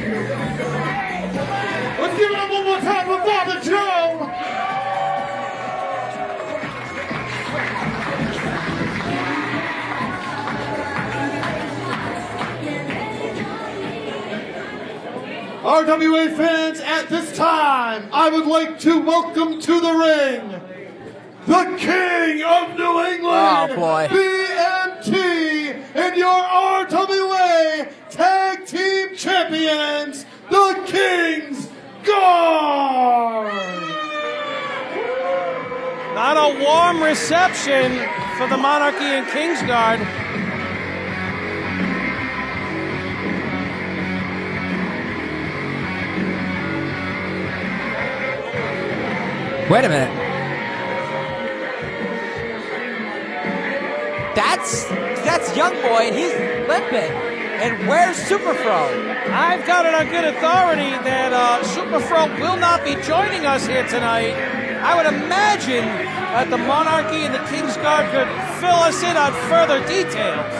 Let's give it up one more time for Father Joe. RWA fans, at this time, I would like to welcome to the ring the King of New England, BMT, and your RWA Tag Team Champions, the King's Guard. Not a warm reception for the Monarchy and King's Guard. Wait a minute. That's Young Boy, and he's limping. And where's Superfro? I've got it on good authority that Superfro will not be joining us here tonight. I would imagine that the Monarchy and the King's Guard could fill us in on further details.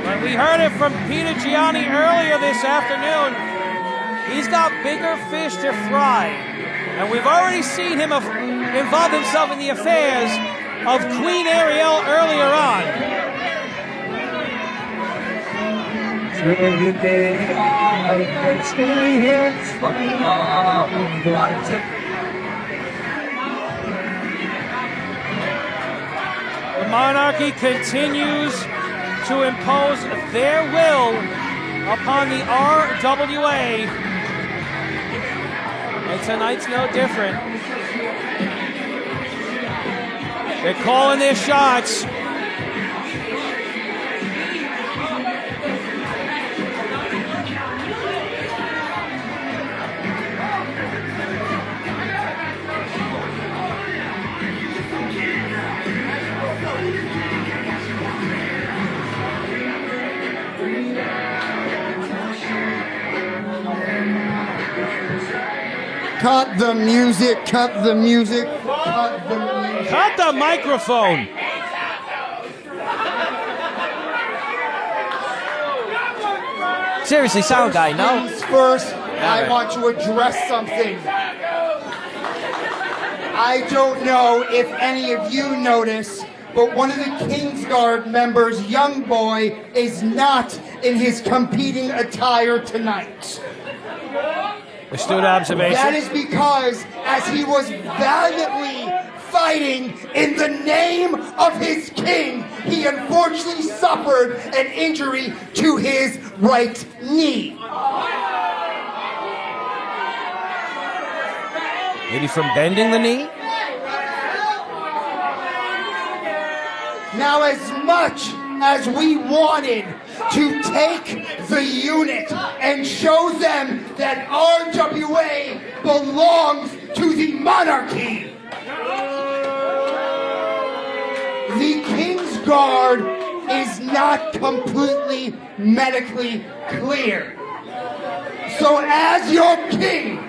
But we heard it from Peter Gianni earlier this afternoon. He's got bigger fish to fry. And we've already seen him involve himself in the affairs of Queen Ariel earlier on. The Monarchy continues to impose their will upon the RWA. And tonight's no different. They're calling their shots. Cut the music, cut the music, cut the music. Cut the microphone. Seriously, sound guy, no? First, I want to address something. I don't know if any of you notice, but one of the King's Guard members, Young Boy, is not in his competing attire tonight. Astute observation. That is because, as he was valiantly fighting in the name of his king, he unfortunately suffered an injury to his right knee. Maybe from bending the knee? Now, as much as we wanted to take the unit and show them that RWA belongs to the monarchy, the King's Guard is not completely medically clear. So as your king,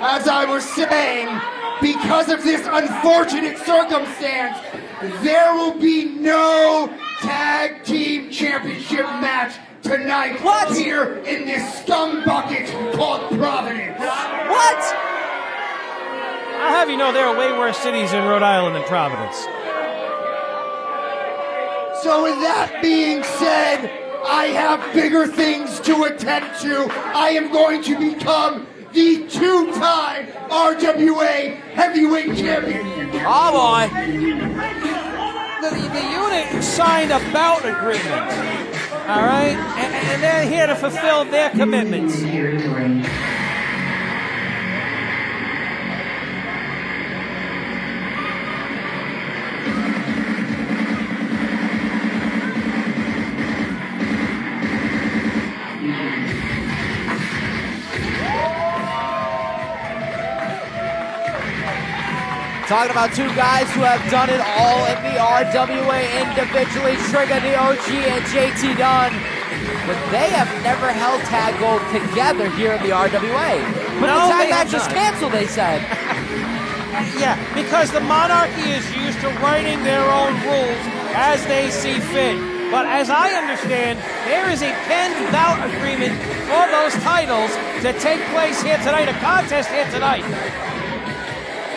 as I was saying, because of this unfortunate circumstance, there will be no Tag Team Championship match tonight here in this scum bucket called Providence. What? I'll have you know there are way worse cities in Rhode Island than Providence. So with that being said, I have bigger things to attend to. I am going to become the two-time RWA Heavyweight Champion. Oh boy. The unit signed a bout agreement, all right? And they're here to fulfill their commitments. Talking about two guys who have done it all in the RWA individually, Trigger the OG and JT Dunn. But they have never held tag gold together here in the RWA. But No, the tag they match have is not. canceled, they said. Yeah, because the monarchy is used to writing their own rules as they see fit. But as I understand, there is a penned bout agreement for those titles to take place here tonight, a contest here tonight.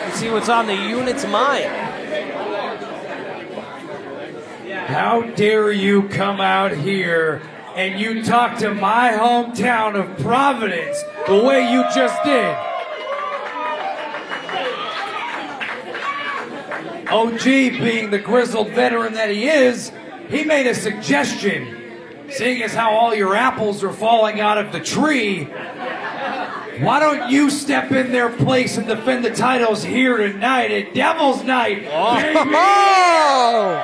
Let's see what's on the unit's mind. How dare you come out here and you talk to my hometown of Providence the way you just did? OG, being the grizzled veteran that he is, he made a suggestion. Seeing as how all your apples are falling out of the tree, why don't you step in their place and defend the titles here tonight at Devil's Night, baby? Oh!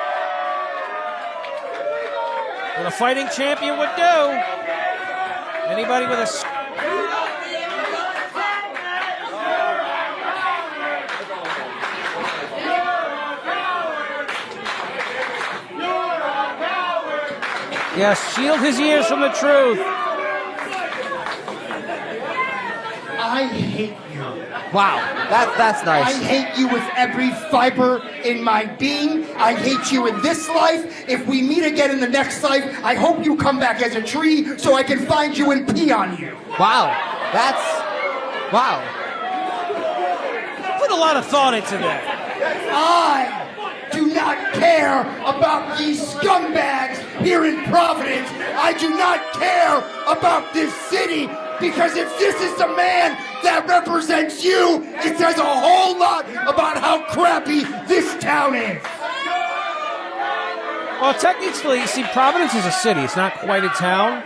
What a fighting champion would do. Anybody with a... Yes, shield his ears from the truth. I hate you. Wow, that's nice. I hate you with every fiber in my being. I hate you in this life. If we meet again in the next life, I hope you come back as a tree so I can find you and pee on you. Wow, wow. Put a lot of thought into that. I do not care about these scumbags here in Providence. I do not care about this city, because if this is the man that represents you, it says a whole lot about how crappy this town is. Well, technically, see, Providence is a city. It's not quite a town.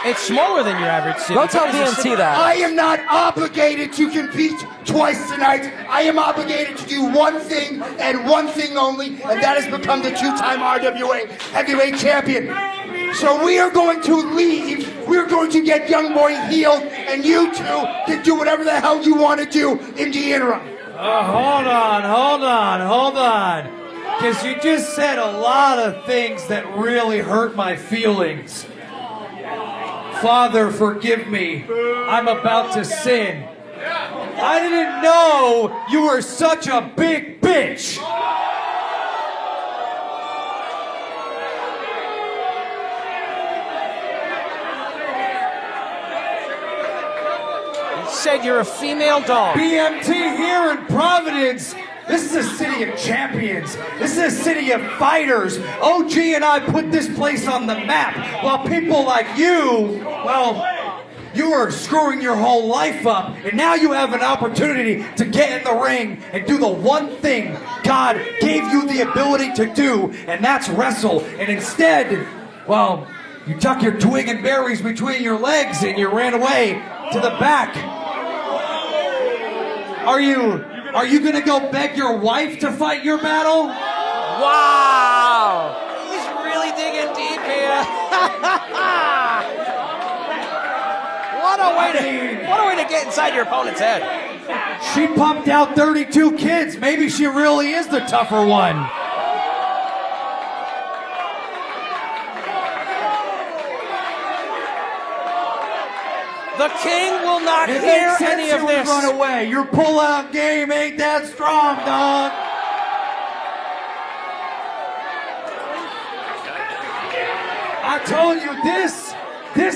It's smaller than your average city. Go tell but it's a BMT city. that. I am not obligated to compete twice tonight. I am obligated to do one thing and one thing only, and that is become the two-time RWA heavyweight champion. So we are going to leave. We're going to get young boy healed, and you two can do whatever the hell you want to do in the interim. Hold on. Because you just said a lot of things that really hurt my feelings. Father, forgive me. I'm about to sin. I didn't know you were such a big bitch. He said you're a female dog. BMT here in Providence. This is a city of champions. This is a city of fighters. OG and I put this place on the map, while people like you, well, you are screwing your whole life up, and now you have an opportunity to get in the ring and do the one thing God gave you the ability to do, and that's wrestle. And instead, well, you tuck your twig and berries between your legs and you ran away to the back. Are you gonna go beg your wife to fight your battle? Wow! He's really digging deep here. What a way to get inside your opponent's head. She pumped out 32 kids. Maybe she really is the tougher one. The king will not It hear makes sense any you of would this. run away. Your pull-out game ain't that strong, dog. I told you this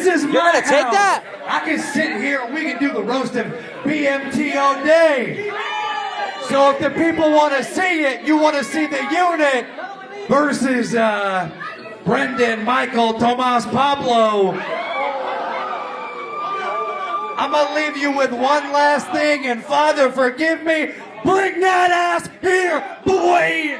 is my gonna take house. that? I can sit here and we can do the roast of BMT all day. So if the people want to see it, you want to see the unit versus Brendan, Michael, Tomas, Pablo. I'm gonna leave you with one last thing, and Father, forgive me. Bring that ass here, boy.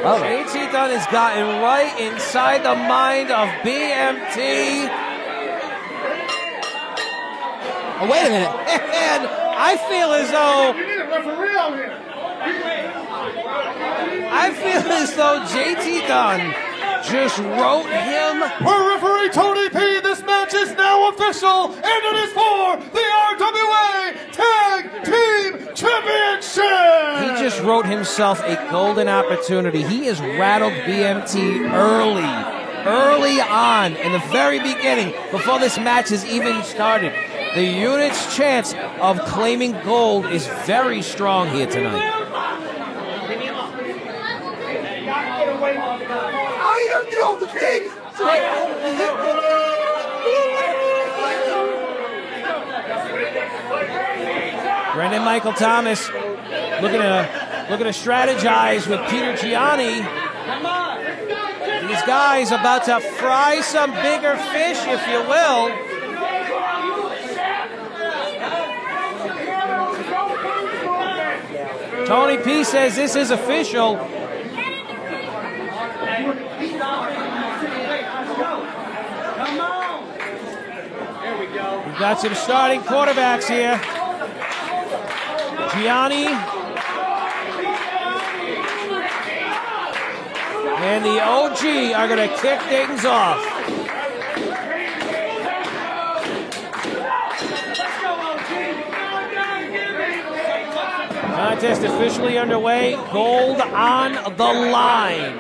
JT Dunn has gotten right inside the mind of BMT. Oh, wait a minute. And I feel as though JT Dunn just wrote him. Per referee Tony P, this match is now official, and it is for the RWA Tag Team Championship! He just wrote himself a golden opportunity. He has rattled BMT early on, in the very beginning, before this match has even started. The unit's chance of claiming gold is very strong here tonight. I am the king! Brendan Michael Thomas looking to strategize with Peter Gianni. These guys about to fry some bigger fish, if you will. Tony P says this is official. We've got some starting quarterbacks here. Gianni and the OG are going to kick things off. Contest officially underway. Gold on the line.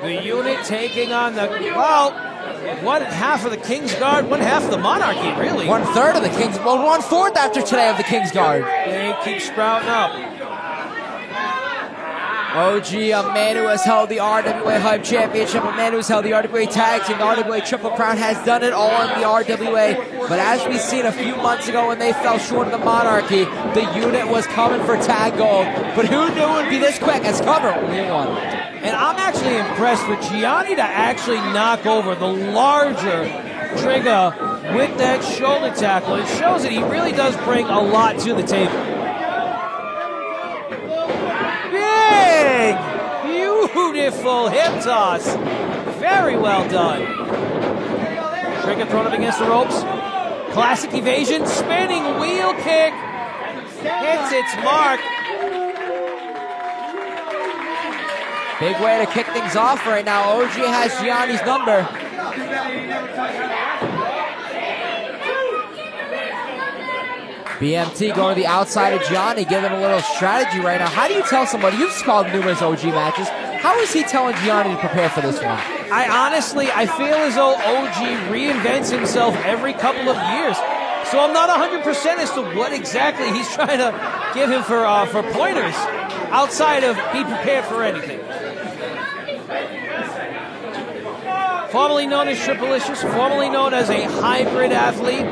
The unit taking on the, well, one half of the King's Guard, one half of the Monarchy, really. 1/3 of the King's, well, 1/4 after today of the King's Guard. They keep sprouting up. OG, a man who has held the RWA Hype Championship, a man who has held the RWA Tag Team, the RWA Triple Crown, has done it all in the RWA. But as we seen a few months ago when they fell short of the Monarchy, the unit was coming for tag gold. But who knew it would be this quick as cover only one. And I'm actually impressed with Gianni to actually knock over the larger Trigger with that shoulder tackle. It shows that he really does bring a lot to the table. Big, beautiful hip toss. Very well done. Trigger thrown up against the ropes. Classic evasion, spinning wheel kick. Hits its mark. Big way to kick things off right now. OG has Gianni's number. BMT going to the outside of Gianni, giving a little strategy right now. How do you tell somebody, you've called numerous OG matches, how is he telling Gianni to prepare for this one? I feel as though OG reinvents himself every couple of years. So I'm not 100% as to what exactly he's trying to give him for pointers outside of be prepared for anything. Formerly known as Triplicious, formerly known as a hybrid athlete,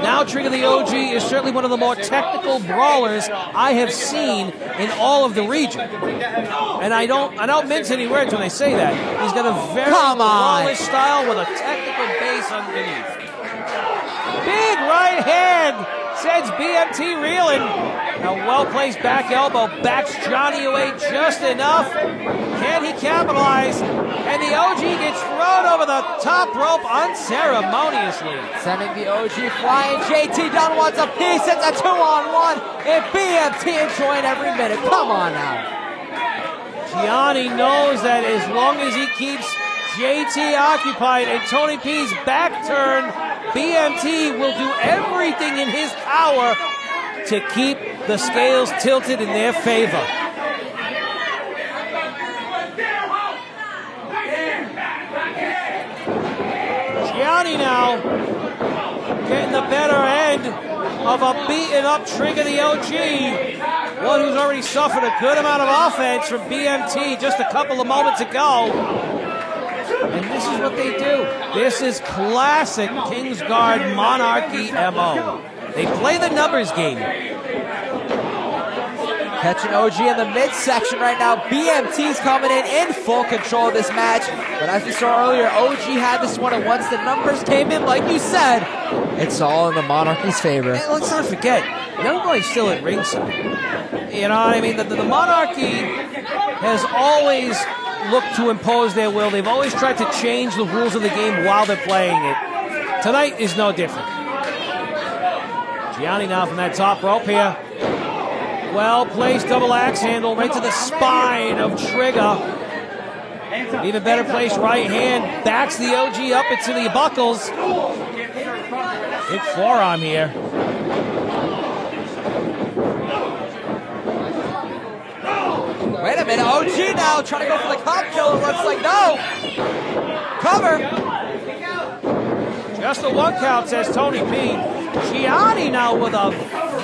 now Trigger the OG is certainly one of the more technical brawlers I have seen in all of the region. And I don't mince any words when I say that. He's got a very brawlish style with a technical base underneath. Big right hand sends BMT reeling. A well-placed back elbow backs Johnny away just enough. Can he capitalize? And the OG gets thrown over the top rope unceremoniously. Sending the OG flying. JT Dunn wants a piece. It's a 2-on-1. And BMT enjoying every minute. Come on now. Gianni knows that as long as he keeps JT occupied and Tony P's back turned, BMT will do everything in his power to keep the scales tilted in their favor. Gianni now getting the better end of a beaten up Trigger the OG, one who's already suffered a good amount of offense from BMT just a couple of moments ago. And this is what they do. This is classic King's Guard Monarchy MO. They play the numbers game. Catching OG in the midsection right now. BMT's coming in full control of this match. But as we saw earlier, OG had this one, and once the numbers came in, like you said, it's all in the Monarchy's favor. And let's not forget, Young Boy's still at ringside. You know what I mean? The Monarchy has always looked to impose their will. They've always tried to change the rules of the game while they're playing it. Tonight is no different. Gianni now from that top rope here. Well-placed double axe handle right to the spine of Trigger. Even better place, right hand, backs the OG up into the buckles. Big forearm here. Wait a minute, OG now trying to go for the cop kill. It looks like no. Cover. Just a 1 count, says Tony P. Gianni now with a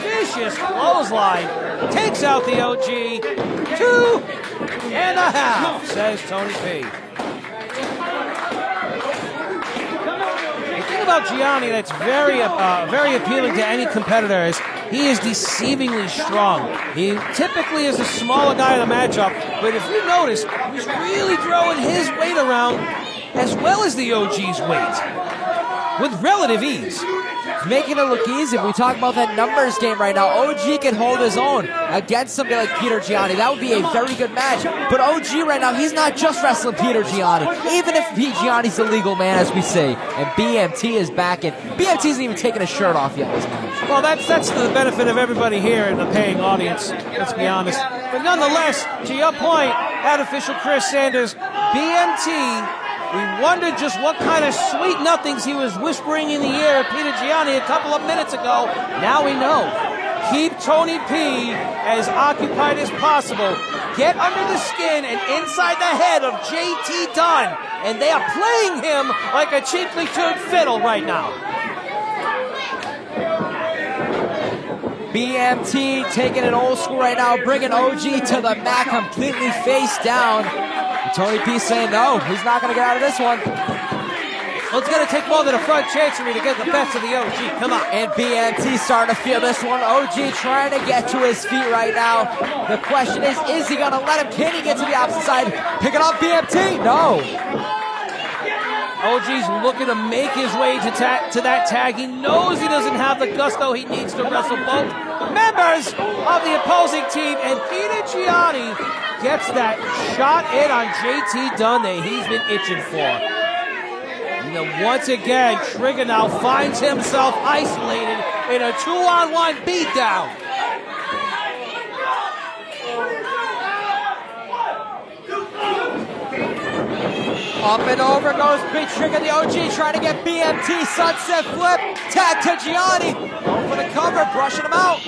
vicious clothesline. Takes out the OG. 2.5, says Tony P. The thing about Gianni that's very appealing to any competitor is he is deceivingly strong. He typically is the smaller guy in the matchup, but if you notice, he's really throwing his weight around as well as the OG's weight with relative ease. Making it look easy. We talk about that numbers game right now. OG can hold his own against somebody like Peter Gianni. That would be a very good match. But OG right now, he's not just wrestling Peter Gianni. Even if Pete Gianni's the legal man, as we say, and BMT is back in. BMT isn't even taking his shirt off yet this match. Well, that's the benefit of everybody here in the paying audience, let's be honest. But nonetheless, to your point, artificial Chris Sanders, BMT, we wondered just what kind of sweet nothings he was whispering in the ear of Peter Gianni a couple of minutes ago. Now we know. Keep Tony P as occupied as possible. Get under the skin and inside the head of JT Dunn. And they are playing him like a cheaply tuned fiddle right now. BMT taking it old school right now, bringing OG to the mat completely face down. Tony P saying no, he's not going to get out of this one. Well, it's going to take more than a front chancery to get the best of the OG. Come on. And BMT starting to feel this one. OG trying to get to his feet right now. The question is he going to let him? Can he get to the opposite side? Pick it up, BMT? No. OG's looking to make his way to that tag. He knows he doesn't have the gusto he needs to wrestle both members of the opposing team. And Peter Gianni gets that shot in on JT Dunn that he's been itching for. And then once again, Trigger now finds himself isolated in a 2-on-1 beatdown. Up and over goes Big Trigger, the OG trying to get BMT, sunset flip, tag to Gianni, going for the cover, brushing him out.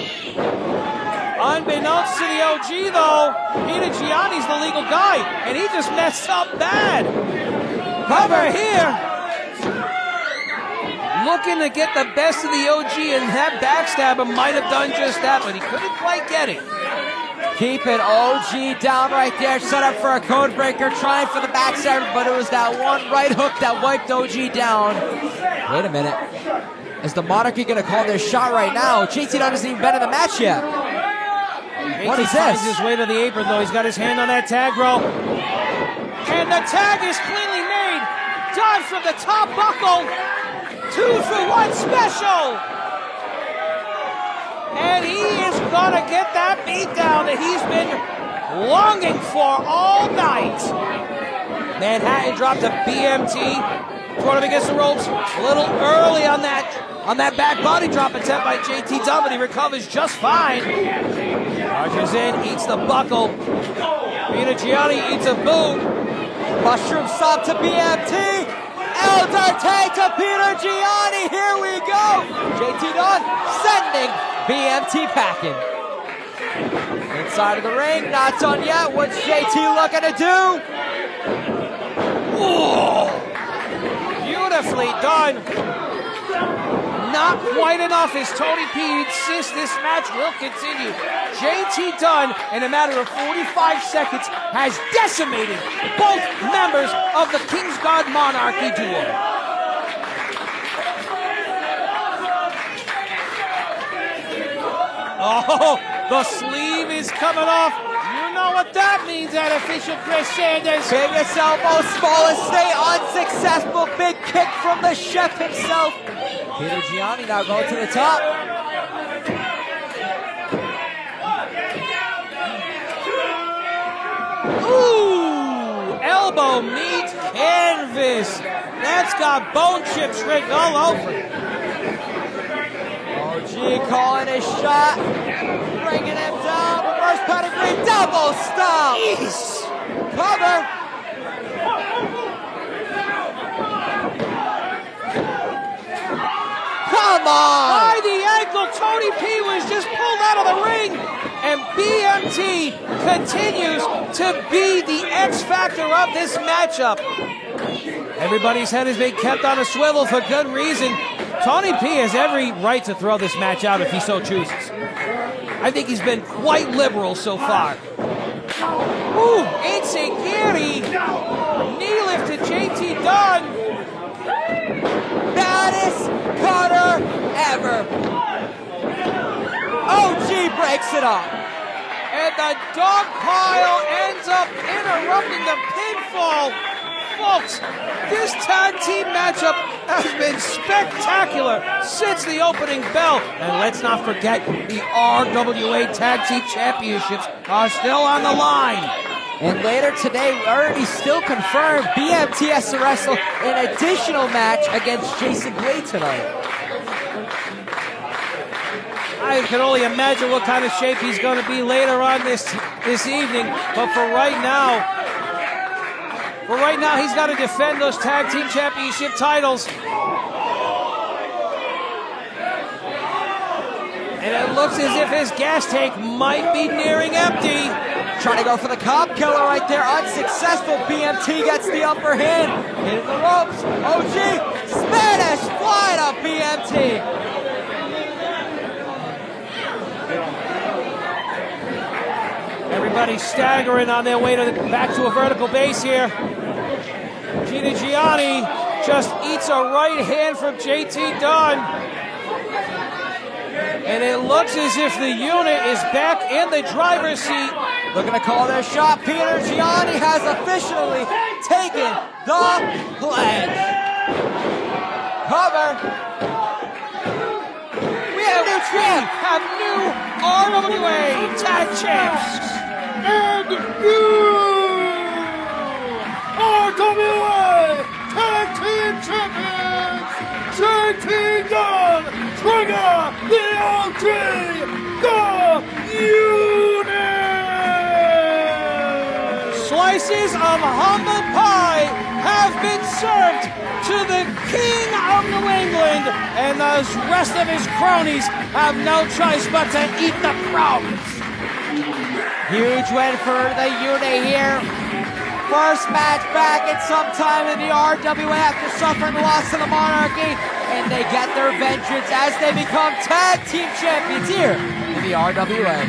Unbeknownst to the OG though, Peter Gianni's the legal guy, and he just messed up bad. Cover here. Looking to get the best of the OG, and that backstabber might have done just that, but he couldn't quite get it. Keeping OG down right there, set up for a code breaker, trying for the backstabber, but it was that one right hook that wiped OG down. Wait a minute. Is the Monarchy going to call their shot right now? JT Dunn hasn't even been in the match yet. What is this? He finds his way to the apron, though. He's got his hand on that tag rope. And the tag is cleanly made. Dunn from the top buckle. 2-for-1 special. And he is going to get that beatdown that he's been longing for all night. Manhattan dropped a BMT. Brought him against the ropes a little early on that back body drop attempt by JT Dunn, but he recovers just fine. Charges in, eats the buckle. Peter Gianni eats a boot. Mushroom stop to BMT. Elder tag to Peter Gianni. Here we go. JT Dunn sending BMT packing. Inside of the ring, not done yet. What's JT looking to do? Whoa. Beautifully done. Not quite enough as Tony P insists this match will continue. JT Dunn, in a matter of 45 seconds, has decimated both members of the King's God Monarchy duo. Oh, the sleeve is coming off. You know what that means, artificial Chris Sanders. Biggest elbow, smallest stay, unsuccessful. Big kick from the chef himself. Peter Gianni now going to the top. Ooh, elbow meet canvas. That's got bone chips written all over it. OG calling his shot. Bringing him down. Reverse pedigree, double stomp. Jeez. Cover. come on! By the ankle, Tony P was just pulled out of the ring, and BMT continues to be the X factor of this matchup. Everybody's head has been kept on a swivel for good reason. Tony P has every right to throw this match out if he so chooses. I think he's been quite liberal so far. Ooh, Insigiri. Knee lift to JT Dunn. Baddest cutter ever. OG breaks it up. And the dog pile ends up interrupting the pinfall. Folks, this tag team matchup has been spectacular since the opening bell. And let's not forget, the RWA Tag Team Championships are still on the line. And later today, we already still confirmed BMT has to wrestle an additional match against Jason Blade tonight. I can only imagine what kind of shape he's going to be later on this evening. But for right now, he's got to defend those Tag Team Championship titles. And it looks as if his gas tank might be nearing empty. Trying to go for the cop killer right there. Unsuccessful. BMT gets the upper hand. Hitting the ropes. OG. Spanish fly to BMT. Everybody's staggering on their way back to a vertical base here. Gina Gianni just eats a right hand from JT Dunn. And it looks as if the unit is back in the driver's seat. Looking to call their shot. Peter Gianni has officially taken the pledge. Cover. We have new RWA Tag Champs. And new RWA Tag Team Champions, JT Dunn, Trigger, the OG, the Unit! Slices of humble pie have been served to the King of New England, and the rest of his cronies have no choice but to eat the crumbs. Huge win for the unit here. First match back in some time in the RWA after suffering the loss to the Monarchy. And they get their vengeance as they become tag team champions here in the RWA.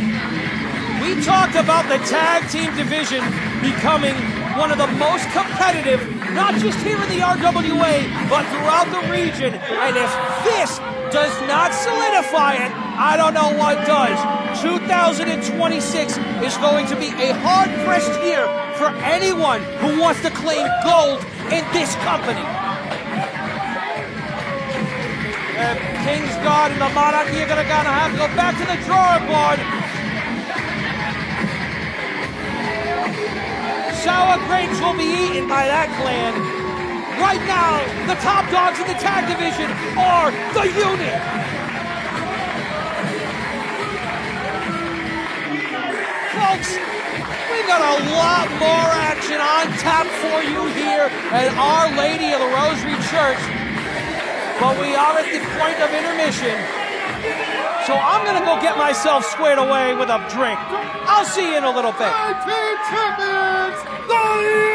We talked about the tag team division becoming one of the most competitive, not just here in the RWA, but throughout the region. And if this does not solidify it, I don't know what does. 2026 is going to be a hard-pressed year for anyone who wants to claim gold in this company. King's God and the Monarchy are gonna have to go back to the drawing board. Sour grapes will be eaten by that clan. Right now, the top dogs in the tag division are the Unit. Folks, we got a lot more action on tap for you here at Our Lady of the Rosary Church, but we are at the point of intermission, so I'm gonna go get myself squared away with a drink. I'll see you in a little bit. Tag Team Champions, the